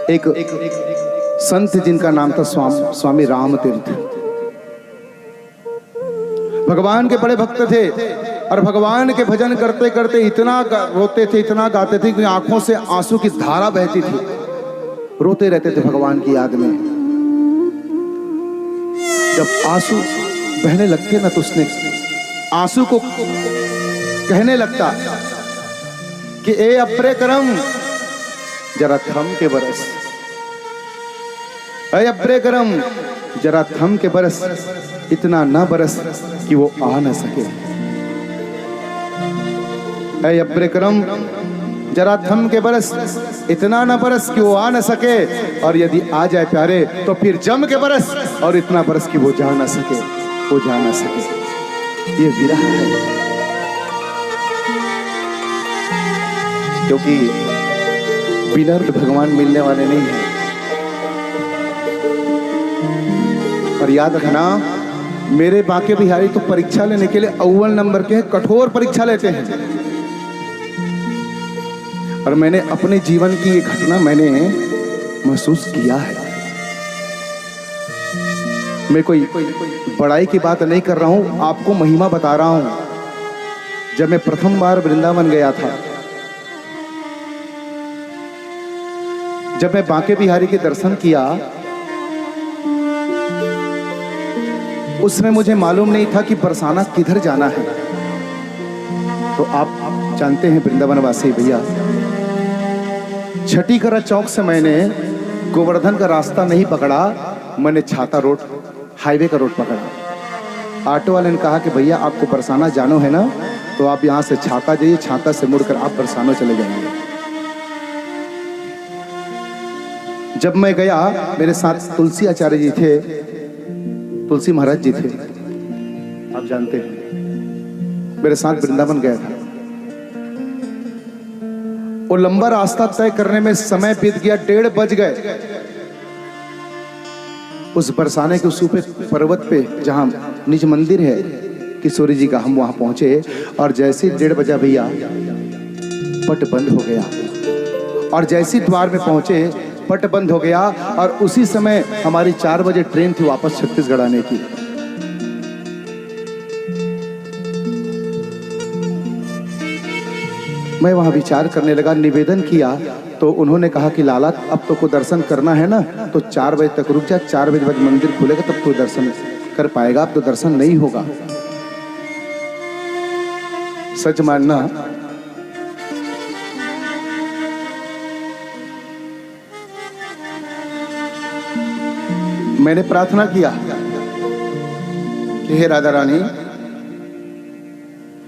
एक संत जिनका नाम था स्वामी रामतीर्थ, भगवान के बड़े भक्त थे और भगवान के भजन करते करते इतना रोते थे, इतना गाते थे कि आंखों से आंसू की धारा बहती थी, रोते रहते थे भगवान की याद में। जब आंसू बहने लगते ना तो उसने आंसू को कहने लगता कि ए अपरे करम जरा थम के बरस, ए अपरे करम जरा थम के बरस, इतना ना बरस कि वो आ न सके। ए अपरे करम जरा थम के बरस, इतना न बरस कि वो आ न सके, और यदि आ जाए प्यारे तो फिर जम के बरस, और इतना बरस कि वो जा न सके, वो जा न सके। ये विरह है, क्योंकि बिना भगवान मिलने वाले नहीं है। और याद रखना, मेरे बांके बिहारी तो परीक्षा लेने के लिए अव्वल नंबर के कठोर परीक्षा लेते हैं। और मैंने अपने जीवन की ये घटना मैंने महसूस किया है। मैं कोई बड़ाई की बात नहीं कर रहा हूं, आपको महिमा बता रहा हूं। जब मैं प्रथम बार वृंदावन गया था, जब मैं बांके बिहारी के दर्शन किया, उसमें मुझे मालूम नहीं था कि बरसाना किधर जाना है। तो आप जानते हैं वृंदावन वासी भैया, छठीकरा चौक से मैंने गोवर्धन का रास्ता नहीं पकड़ा, मैंने छाता रोड, हाईवे का रोड पकड़ा। ऑटो वाले ने कहा कि भैया आपको बरसाना जानो है ना, तो आप यहाँ से छाता जाइए, छाता से मुड़कर आप बरसाना चले जाएंगे। जब मैं गया, मेरे साथ तुलसी आचार्य जी थे, तुलसी महाराज जी थे, आप जानते हैं, मेरे साथ वृंदावन गया था। वो लंबा रास्ता तय करने में समय बीत गया, 1:30 बज गए। उस बरसाने के उस पर्वत पे जहां निज मंदिर है किशोरी जी का, हम वहां पहुंचे और जैसे 1:30 बजा भैया, पट बंद हो गया। और जैसे द्वार में पहुंचे, पट बंद हो गया। और उसी समय हमारी 4 बजे ट्रेन थी वापस छत्तीसगढ़ आने की। मैं वहां विचार करने लगा, निवेदन किया, तो उन्होंने कहा कि लाला अब तो को दर्शन करना है ना, तो 4 बजे तक रुक जा, 4 बजे बाद मंदिर खुलेगा तब तो दर्शन कर पाएगा, अब तो दर्शन नहीं होगा। सच मानना, मैंने प्रार्थना किया कि हे राधा रानी,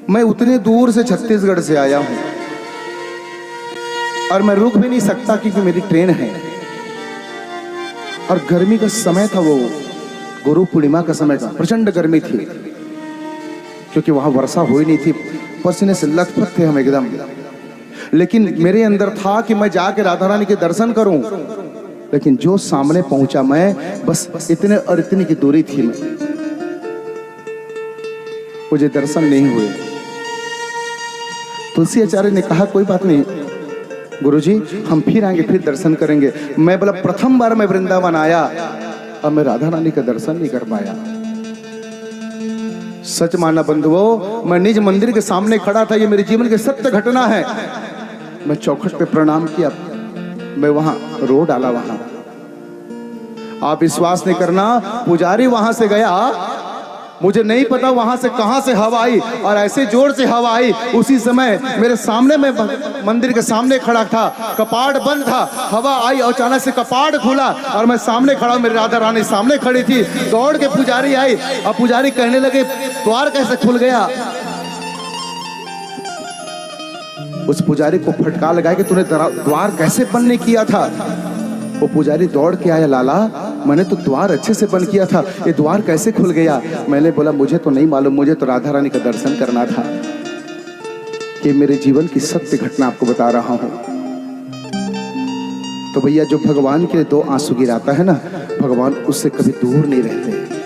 मैं उतने दूर से छत्तीसगढ़ से आया हूं और मैं रुक भी नहीं सकता क्योंकि मेरी ट्रेन है। और गर्मी का समय था, वो गुरु पूर्णिमा का समय था, प्रचंड गर्मी थी क्योंकि वहां वर्षा हुई नहीं थी, पसीने से लथपथ थे हम एकदम। लेकिन मेरे अंदर था कि मैं जाके राधा रानी के दर्शन करूं। लेकिन जो सामने पहुंचा मैं, बस इतने और इतनी की दूरी थी, मुझे दर्शन नहीं हुए। तुलसी आचार्य ने कहा कोई बात नहीं गुरुजी, हम फिर आएंगे, फिर दर्शन करेंगे। मैं बोला प्रथम बार मैं वृंदावन आया और मैं राधा रानी का दर्शन नहीं कर पाया। सच माना बंधुओं, मैं निज मंदिर के सामने खड़ा था, ये मेरे जीवन की सत्य घटना है। मैं चौखट पे प्रणाम किया, मैं वहां रो डाला। वहां आप विश्वास नहीं करना, पुजारी वहां से गया, मुझे नहीं पता वहां से कहां से हवा आई, और ऐसे जोर से हवा आई, उसी समय मेरे सामने, मैं मंदिर के सामने खड़ा था, कपाट बंद था, हवा आई और अचानक से कपाट खुला और मैं सामने खड़ा, मेरी राधा रानी सामने खड़ी थी। दौड़ के पुजारी आई और पुजारी कहने लगे द्वार कैसे खुल गया। उस पुजारी को फटकार लगाया कि तूने द्वार कैसे बंद नहीं किया था। वो पुजारी दौड़ के आया, लाला मैंने तो द्वार अच्छे से बंद किया था, ये द्वार कैसे खुल गया। मैंने बोला मुझे तो नहीं मालूम, मुझे तो राधा रानी का दर्शन करना था। कि मेरे जीवन की सत्य घटना आपको बता रहा हूं। तो भैया, जो भगवान के लिए 2 आंसू गिराता है ना, भगवान उससे कभी दूर नहीं रहते।